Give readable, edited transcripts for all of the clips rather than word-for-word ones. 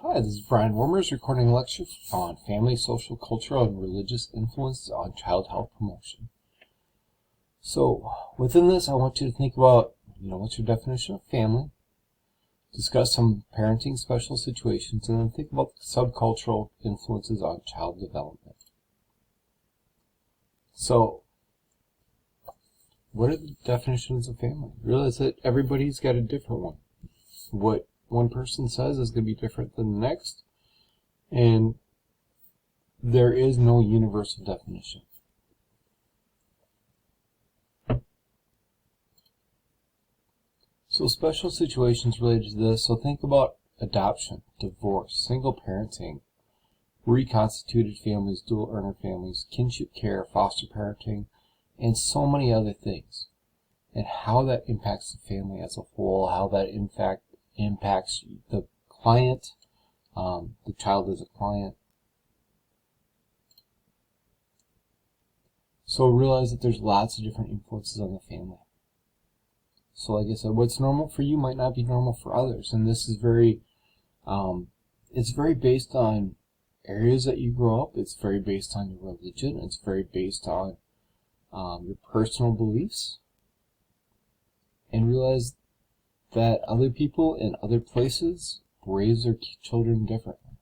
Hi, this is Brian Wormers recording a lecture on family, social, cultural, and religious influences on child health promotion. So, within this, I want you to think about, what's your definition of family, discuss some parenting special situations, and then think about the subcultural influences on child development. So, what are the definitions of family? Realize that everybody's got a different one. What one person says is going to be different than the next, and there is no universal definition. So special situations related to this, so think about adoption, divorce, single parenting, reconstituted families, dual earner families, kinship care, foster parenting, and so many other things, and how that impacts the family as a whole, how that impacts the client, the child as a client. So realize that there's lots of different influences on the family. So like I said, what's normal for you might not be normal for others, and this is it's very based on areas that you grow up. It's very based on your religion. It's very based on your personal beliefs. And realize that other people in other places raise their children differently.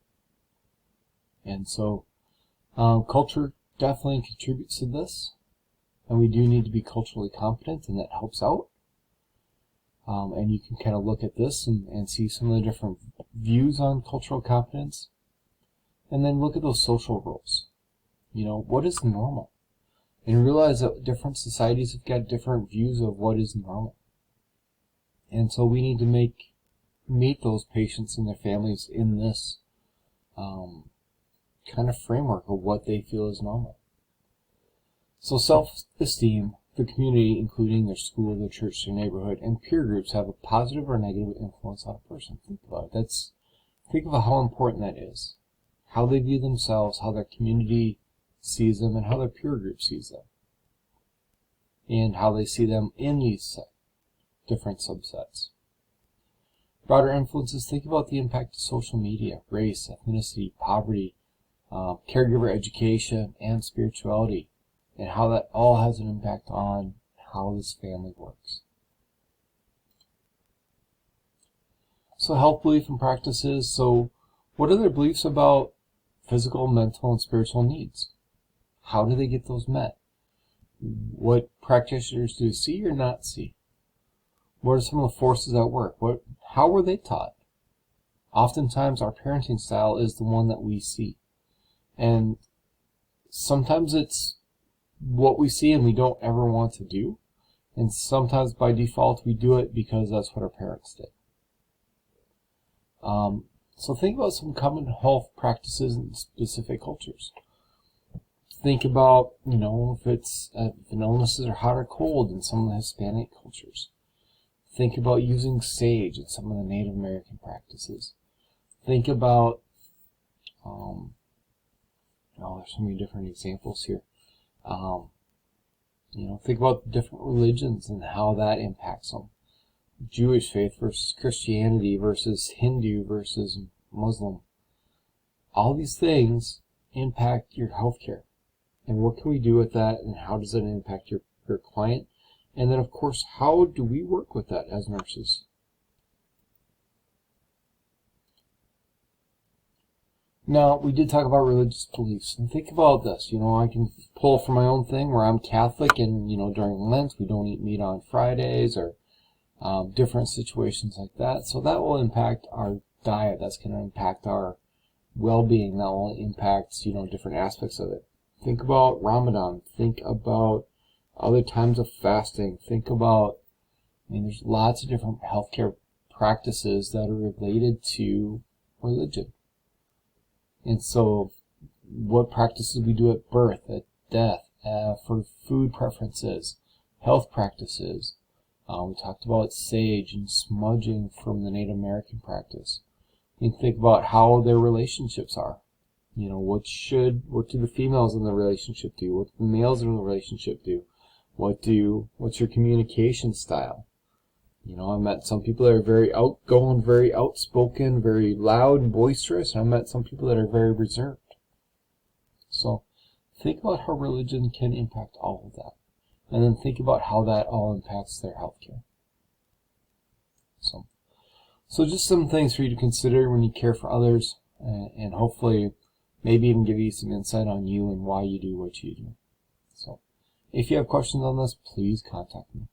And so culture definitely contributes to this, and we do need to be culturally competent, and that helps out. And you can kind of look at this and see some of the different views on cultural competence, and then look at those social roles. What is normal? And realize that different societies have got different views of what is normal. And so we need to meet those patients and their families in this kind of framework of what they feel is normal. So self-esteem, the community, including their school, their church, their neighborhood, and peer groups, have a positive or negative influence on a person. Think about it. Think of how important that is. How they view themselves, how their community sees them, and how their peer group sees them. And how they see them in these different subsets. Broader influences, think about the impact of social media, race, ethnicity, poverty, caregiver education, and spirituality, and how that all has an impact on how this family works. So health belief and practices. So what are their beliefs about physical, mental, and spiritual needs? How do they get those met? What practitioners do they see or not see? What are some of the forces at work? How were they taught? Oftentimes our parenting style is the one that we see. And sometimes it's what we see and we don't ever want to do. And sometimes by default we do it because that's what our parents did. So think about some common health practices in specific cultures. Think about, if illnesses are hot or cold in some of the Hispanic cultures. Think about using sage in some of the Native American practices. Think about, there's so many different examples here. Think about different religions and how that impacts them. Jewish faith versus Christianity versus Hindu versus Muslim. All these things impact your healthcare. And what can we do with that, and how does it impact your client? And then, of course, how do we work with that as nurses? Now, we did talk about religious beliefs, and think about this. I can pull from my own thing where I'm Catholic, and, during Lent, we don't eat meat on Fridays, or different situations like that. So that will impact our diet. That's going to impact our well-being. That will impact, different aspects of it. Think about Ramadan. Think about other times of fasting. Think about, there's lots of different healthcare practices that are related to religion. And so, what practices we do at birth, at death, for food preferences, health practices. We talked about sage and smudging from the Native American practice. You can think about how their relationships are. What do the females in the relationship do? What do the males in the relationship do? What's your communication style? You know, I met some people that are very outgoing, very outspoken, very loud and boisterous. I met some people that are very reserved. So think about how religion can impact all of that. And then think about how that all impacts their healthcare. So just some things for you to consider when you care for others, and hopefully maybe even give you some insight on you and why you do what you do. So if you have questions on this, please contact me.